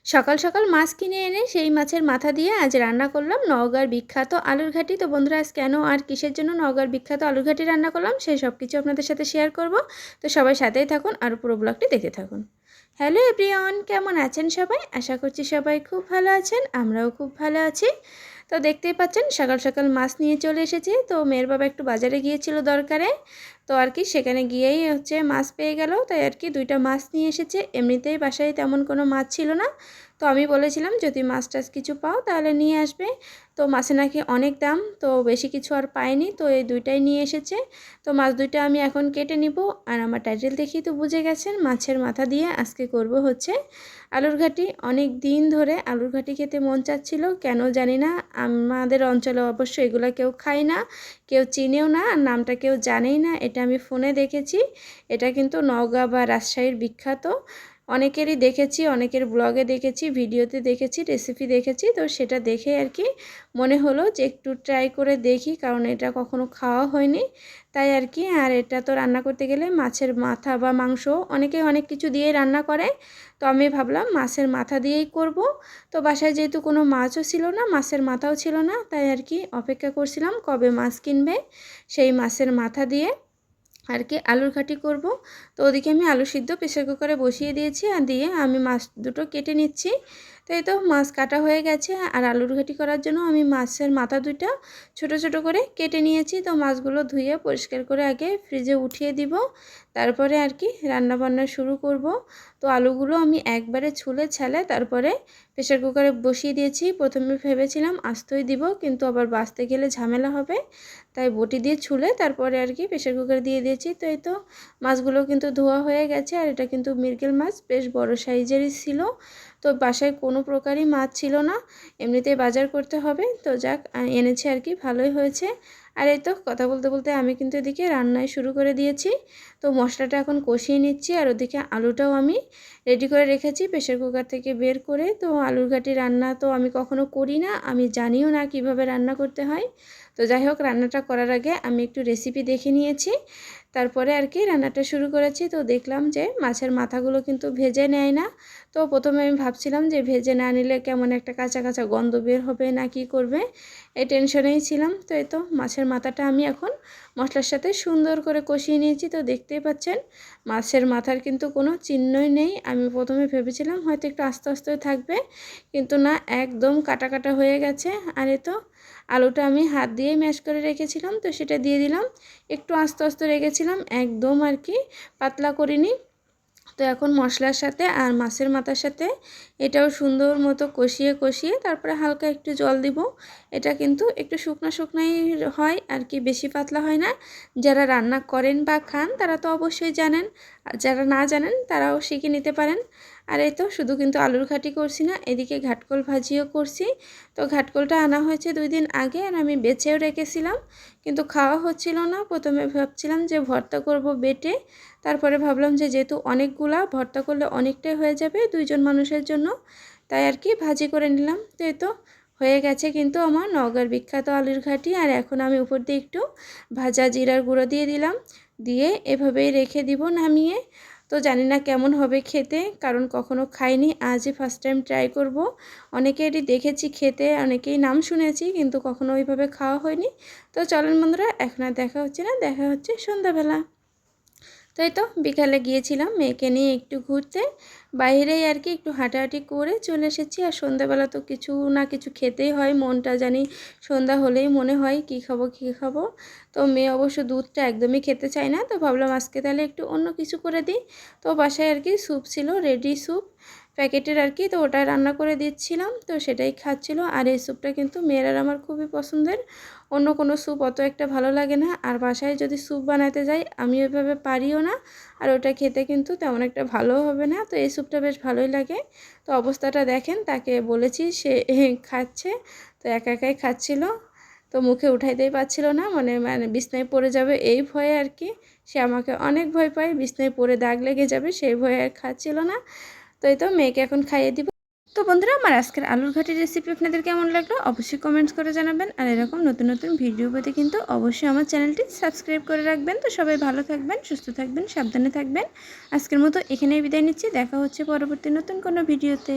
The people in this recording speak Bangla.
সকাল সকাল মাছ কিনে এনে সেই মাছের মাথা দিয়ে আজ রান্না করলাম নওগাঁর বিখ্যাত আলুর ঘাটি। তো বন্ধুরা, আজ কেন আর কিসের জন্য নওগাঁর বিখ্যাত আলুর ঘাটি রান্না করলাম সেই সব কিছু আপনাদের সাথে শেয়ার করব। তো সবাই সাথেই থাকুন আর পুরো ব্লগটি দেখতে থাকুন। হ্যালো এভরিওয়ান, কেমন আছেন সবাই? আশা করছি সবাই খুব ভালো আছেন, আমরাও খুব ভালো আছি। তো দেখতেই পাচ্ছেন সকাল সকাল মাছ নিয়ে চলে এসেছি। তো মেয়ের বাবা একটু বাজারে গিয়েছিল দরকারে, তো আর কি সেখানে গিয়েই মাছ পেয়ে গেল, তাই আর কি দুইটা মাছ নিয়ে এসেছে। এমনিতেই বাসায় তেমন কোনো মাছ ছিল না, তো আমি বলেছিলাম যদি মাছ টাছ কিছু পাও তাহলে নিয়ে আসবে। তো মাছে নাকি অনেক দাম, তো বেশি কিছু আর পাইনি, তো এই দুইটাই নিয়ে এসেছে। তো মাছ দুইটা আমি এখন কেটে নিব। আর আমার টাইটেল দেখেই তো বুঝে গেছেন, মাছের মাথা দিয়ে আজকে করব আলুর ঘাটি। অনেক দিন ধরে আলুর ঘাটি খেতে মন চাচ্ছিল, কেন জানি না। আমাদের অঞ্চলে অবশ্য এগুলো কেউ খায় না, কেউ চিনেও না, আর নামটা কেউ জানেই না। এটা আমি ফোনে দেখেছি, এটা কিন্তু নওগাঁ বা রাজশাহীর বিখ্যাত। অনেকেরই দেখেছি, অনেকের ব্লগে দেখেছি, ভিডিওতে দেখেছি, রেসিপি দেখেছি। তো সেটা দেখে আর কি মনে হলো যে একটু ট্রাই করে দেখি, কারণ এটা কখনো খাওয়া হয়নি, তাই আর কি। আর এটা তো রান্না করতে গেলে মাছের মাথা বা মাংস অনেকে অনেক কিছু দিয়ে রান্না করে, তো আমি ভাবলাম মাছের মাথা দিয়েই করব। তো বাসায় যেহেতু কোনো মাছও ছিল না, মাছের মাথাও ছিল না, তাই আর কি অপেক্ষা করছিলাম কবে মাছ কিনবে। সেই মাছের মাথা দিয়ে আর কি আলুর ঘাটি করব। তো ওদিকে আমি আলু সিদ্ধ প্রেসার কুকারে বসিয়ে দিয়েছি, আর দিয়ে আমি মাছ দুটো কেটে নিচ্ছি। তো এই তো মাছ কাটা হয়ে গেছে, আর আলুর ঘাটি করার জন্য আমি মাছের মাথা দুইটা ছোট ছোট করে কেটে নিয়েছি। তো মাছগুলো ধুয়ে পরিষ্কার করে আগে ফ্রিজে উঠিয়ে দিব, তারপরে আর কি রান্না বান্না শুরু করব। তো আলুগুলো আমি একবারে ছুলে ছেলে তারপরে প্রেসার কুকারে বসিয়ে দিয়েছি। প্রথমে ভেবেছিলাম আস্তই দিব, কিন্তু আবার বাছতে গেলে ঝামেলা হবে, তাই বটি দিয়ে ছুলে তারপরে আর কি প্রেসার কুকারে দিয়ে দিয়েছি। তো এই তো মাছগুলো কিন্তু ধোয়া হয়ে গেছে, আর এটা কিন্তু মৃগেল মাছ, বেশ বড় সাইজেরই ছিল। তো বাসায় কোনো প্রকারই মাছ ছিল না, এমনিতেই বাজার করতে হবে, তো যাক এনেছে আর কি, ভালোই হয়েছে। আর এই তো কথা বলতে বলতে আমি কিন্তু এদিকে রান্নায় শুরু করে দিয়েছি। তো মশলাটা এখন কষিয়ে নিচ্ছি, আর ওদিকে আলুটাও আমি রেডি করে রেখেছি প্রেসার কুকার থেকে বের করে। তো আলুর ঘাটি রান্না তো আমি কখনো করি না, আমি জানিও না কিভাবে রান্না করতে হয়। তো যাই হোক, রান্নাটা করার আগে আমি একটু রেসিপি দেখে নিয়েছি, তারপরে আর কি রান্নাটা শুরু করেছি। তো দেখলাম যে মাছের মাথাগুলো কিন্তু ভেজে নেয় না। তো প্রথমে আমি ভাবছিলাম যে ভেজে না নিলে কেমন একটা কাঁচা কাঁচা গন্ধ বের হবে না কি করবে, এই টেনশনেই ছিলাম। তো এই তো মাছের মাথাটা আমি এখন মশলার সাথে সুন্দর করে কষিয়ে নিয়েছি। তো দেখতেই পাচ্ছেন মাছের মাথার কিন্তু কোনো চিহ্নই নেই। আমি প্রথমে ভেবেছিলাম হয়তো একটু আস্তে আস্তে থাকবে, কিন্তু না, একদম কাটা কাটা হয়ে গেছে। আর এই তো আলুটা আমি হাত দিয়েই ম্যাশ করে রেখেছিলাম, তো সেটা দিয়ে দিলাম। একটু আস্তে আস্তে রেখেছিলাম, একদম আর কি পাতলা করিনি। তো এখন মশলার সাথে আর মাছের মাথার সাথে এটাও সুন্দর মতো কষিয়ে কষিয়ে তারপরে হালকা একটু জল দিব। এটা কিন্তু একটু শুকনো শুকনোই হয় আর কি, বেশি পাতলা হয় না। যারা রান্না করেন বা খান তারা তো অবশ্যই জানেন, আর যারা না জানেন তারাও শিখে নিতে পারেন। আর এই তো শুধু কিন্তু আলুর ঘাটি করছি না, এদিকে ঘাটকল ভাজিও করছি। তো ঘাটকলটা আনা হয়েছে 2 দিন আগে, আর আমি বেছেও রেখেছিলাম, কিন্তু খাওয়া হচ্ছিল না। প্রথমে ভাবছিলাম যে ভর্তা করব বেটে, তারপরে ভাবলাম যে যেহেতু অনেকগুলা ভর্তা করলে অনেকটাই হয়ে যাবে 2জন মানুষের জন্য, তাই আর কি ভাজি করে নিলাম। তো এই তো হয়ে গেছে কিন্তু আমার নওগাঁর বিখ্যাত আলুর ঘাটি। আর এখন আমি উপর দিয়ে একটু ভাজা জিরার গুঁড়ো দিয়ে দিলাম, দিয়ে এভাবেই রেখে দিব নামিয়ে। তো জানি না কেমন হবে খেতে, কারণ কখনো খাইনি, আজই ফার্স্ট টাইম ট্রাই করব। অনেকেরই দেখেছি খেতে, অনেকেই নাম শুনেছি, কিন্তু কখনো ওইভাবে খাওয়া হয়নি। তো চলেন বন্ধুরা, এখন আর দেখা হচ্ছে না, দেখা হচ্ছে সন্ধ্যাবেলা। তো এই তো বিকালে গিয়েছিলাম মেয়েকে নিয়ে একটু ঘুরতে, বাইরেই আর কি একটু হাঁটাহাঁটি করে চলে এসেছি। আর সন্ধ্যাবেলা তো কিছু না কিছু খেতেই হয়, মনটা জানি সন্ধ্যা হলেই মনে হয় কী খাবো কী খাবো। তো মেয়ে অবশ্য দুধটা একদমই খেতে চায় না, তো ভাবলাম আজকে তাহলে একটু অন্য কিছু করে দিই। তো বাসায় আর কি স্যুপ ছিল, রেডি স্যুপ প্যাকেটের আর কি, তো ওটা রান্না করে দিচ্ছিলাম, তো সেটাই খাচ্ছিল। আর এই স্যুপটা কিন্তু মেয়ের আর আমার খুবই পছন্দের, অন্য কোনো স্যুপ অত একটা ভালো লাগে না। আর বাসায় যদি স্যুপ বানাতে যাই আমি ওইভাবে পারিও না, আর ওটা খেতে কিন্তু তেমন একটা ভালোও হবে না। তো এই স্যুপটা বেশ ভালোই লাগে। তো অবস্থাটা দেখেন, তাকে বলেছি সে খাচ্ছে, তো একা একাই খাচ্ছিল। তো মুখে উঠাইতেই পারছিল না, মানে মানে বিছনায় পড়ে যাবে এই ভয়ে আর কি। সে আমাকে অনেক ভয় পায়, বিছনায় পড়ে দাগ লেগে যাবে সেই ভয়ে আর খাচ্ছিল না। তো এই তো মেয়েকে এখন খাইয়ে দিব। তো বন্ধুরা, আমার আজকের আলুর ঘাটির রেসিপি আপনাদের কেমন লাগলো অবশ্যই কমেন্টস করে জানাবেন। আর এরকম নতুন নতুন ভিডিও পেতে কিন্তু অবশ্যই আমার চ্যানেলটি সাবস্ক্রাইব করে রাখবেন। তো সবাই ভালো থাকবেন, সুস্থ থাকবেন, সাবধানে থাকবেন। আজকের মতো এখানেই বিদায় নিচ্ছি, দেখা হচ্ছে পরবর্তী নতুন কোনো ভিডিওতে।